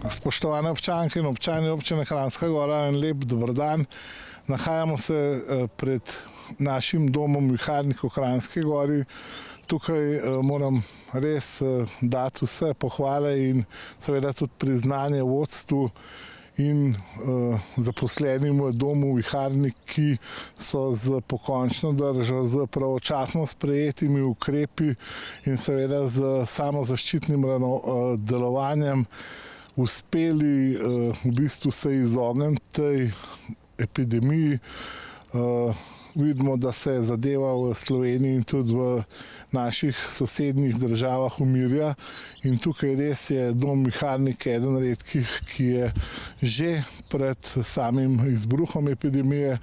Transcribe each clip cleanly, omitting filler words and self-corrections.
Spoštovane občanke in občani občine Kranjska Gora, en lep dober dan. Nahajamo se pred našim domom viharnikov v Kranjski Gori. Tukaj moram res dati vse pohvale in seveda tudi priznanje vodstvu in zaposlenim v domu viharnik, ki so z pokončno držo, z pravočasno sprejetimi ukrepi in seveda z samozaščitnim delovanjem uspeli v bistvu se izogniti tej epidemiji. Vidimo, da se zadeva v Sloveniji in tudi v naših sosednjih državah umirja in tukaj res je dom viharnik eden redkih, ki je že pred samim izbruhom epidemije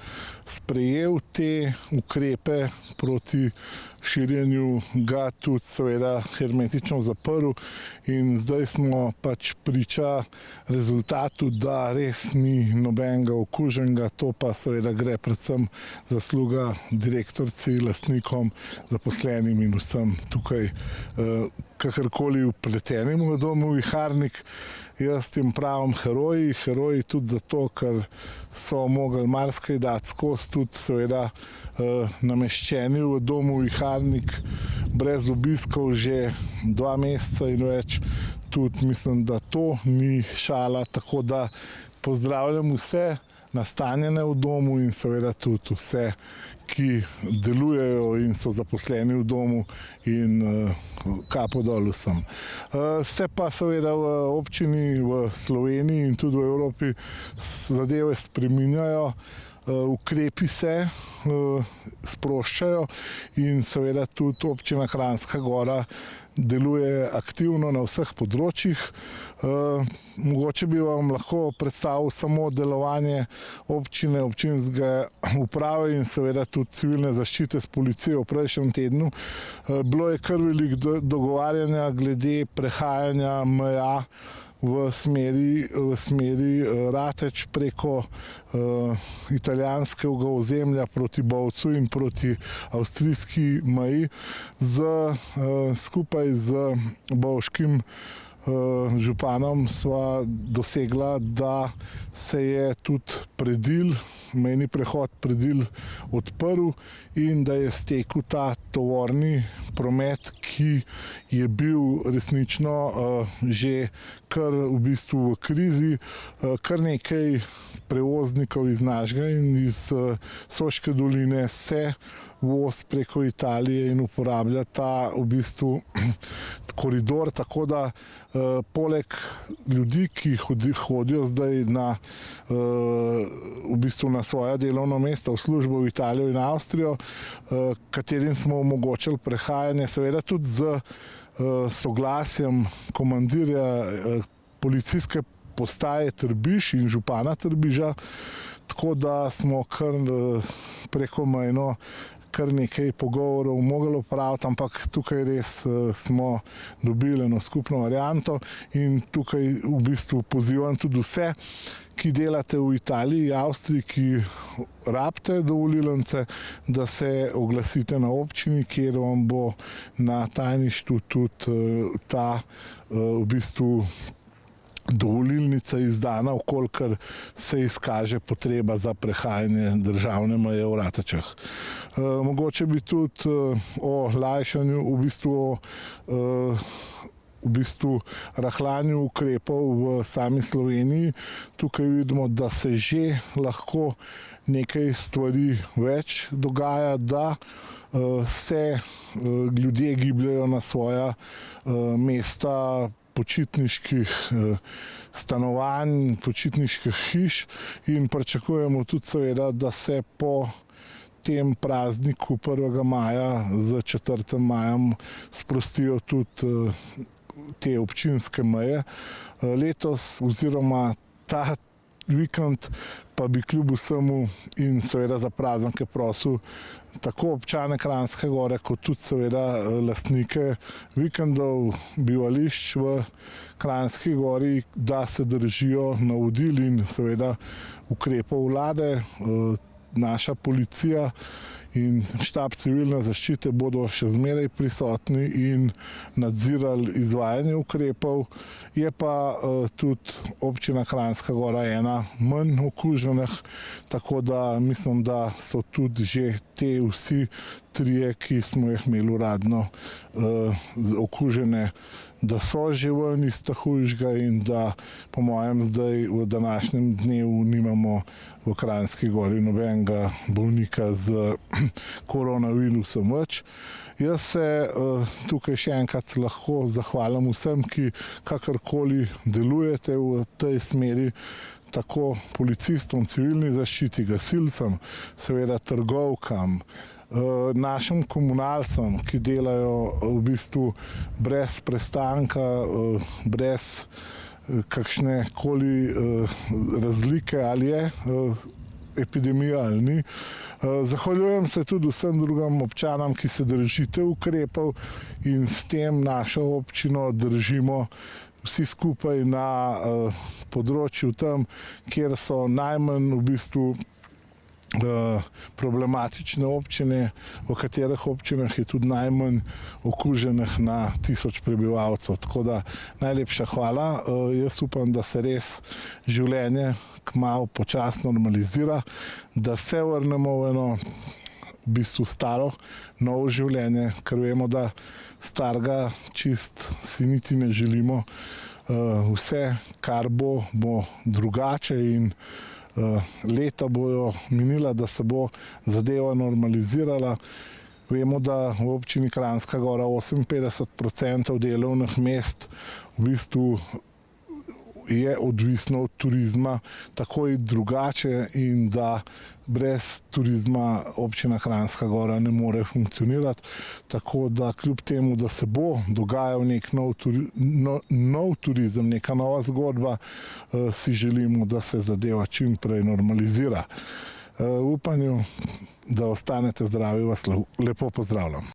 sprejel te ukrepe proti širjenju, ga tudi seveda hermetično zaprl in zdaj smo pač priča rezultatu, da res ni nobenega okuženega, to pa seveda gre predvsem zasluga direktorci, lastnikom, zaposlenim in vsem tukaj kakorkoli vpletenim v domu viharnik. Jaz tem pravim heroji tudi zato, ker so mogli marsikaj dati skozi, tudi seveda nameščeni v domu viharnik brez obiskov že 2 meseca in več. Tudi mislim, da to ni šala, tako da pozdravljam vse nastanjene v domu in seveda tudi vse, ki delujejo in so zaposleni v domu in kapo dol vsem. Se pa seveda v občini, v Sloveniji in tudi v Evropi zadeve spreminjajo, ukrepi se sproščajo in seveda tudi občina Kranjska Gora deluje aktivno na vseh področjih. Mogoče bi vam lahko predstavil samo delovanje občine, občinske uprave in seveda tudi civilne zaščite s policijo v prejšnjem tednu. Bilo je kar veliko dogovarjanja glede prehajanja meja v smeri Rateč preko italijanskega ozemlja proti Bovcu in proti avstrijski meji. Skupaj z bovškim županom sva dosegla, da se je tudi mejni prehod Predil odprl in da je stekel ta tovorni promet, ki je bil resnično že kar v bistvu v krizi. Kar nekaj prevoznikov iz našega in iz Soške doline se voz preko Italije in uporablja ta v bistvu koridor, tako da poleg ljudi, ki hodijo zdaj v bistvu na svoja delovna mesta v službo v Italijo in Avstrijo, katerim smo omogočili prehajanje, seveda tudi z soglasjem komandirja policijske postaje Trbiž in župana Trbiža, tako da smo kar preko mejno kar nekaj pogovorov mogli opraviti, ampak tukaj res smo dobili eno skupno varianto in tukaj v bistvu pozivam tudi vse, ki delate v Italiji, Avstriji, ki rabite dovolilnice, da se oglasite na občini, kjer vam bo na tajništvu tudi ta v bistvu dovolilnica izdana, vkolikor se izkaže potreba za prehajanje državne meje v Ratečah. Mogoče bi tudi o lajšanju, v bistvu rahljanju ukrepov v sami Sloveniji. Tukaj vidimo, da se že lahko nekaj stvari več dogaja, da se ljudje gibljajo na svoja mesta počitniških stanovanj, počitniških hiš in pričakujemo tudi seveda, da se po tem prazniku 1. maja z 4. majem sprostijo tudi te občinske meje. Letos oziroma ta vikend pa bi kljub vsemu in seveda za praznike prosil tako občane Kranjske Gore kot tudi seveda lastnike vikendov, bivališč v Kranjski Gori, da se držijo navodil in seveda ukrepov vlade. Naša policija in štab civilne zaščite bodo še zmeraj prisotni in nadzirali izvajanje ukrepov. Je pa tudi občina Kranjska Gora ena manj okuženih, tako da mislim, da so tudi že te vsi trije, ki smo jih imeli uradno okužene, da so že ven iz hujšega in da po mojem zdaj v današnjem dnevu nimamo v Kranjski Gori nobenega bolnika z koronavirusom več. Jaz se tukaj še enkrat lahko zahvalim vsem, ki kakorkoli delujete v tej smeri, tako policistom, civilni zaščiti, gasilcem, seveda trgovkam, našim komunalcem, ki delajo v bistvu brez prestanka, brez kakšne koli razlike, ali je epidemija ali ni. Zahvaljujem se tudi vsem drugim občanom, ki se držite ukrepov in s tem našo občino držimo vsi skupaj na področju tam, kjer so najmanj v bistvu problematične občine, v katerih občinah je tudi najmanj okuženih na 1000 prebivalcev. Tako da najlepša hvala. Jaz upam, da se res življenje kmalu počasno normalizira, da se vrnemo v eno v bistvu staro, novo življenje, ker vemo, da starega čist si niti ne želimo. Vse, kar bo drugače in leta bojo minila, da se bo zadeva normalizirala. Vemo, da v občini Kranjska Gora 58% delovnih mest v bistvu je odvisno od turizma, tako in drugače, in da brez turizma občina Kranjska Gora ne more funkcionirati. Tako da kljub temu, da se bo dogajal nek nov turizem, neka nova zgodba, si želimo, da se zadeva čim prej normalizira. V upanju, da ostanete zdravi, vas lepo pozdravljam.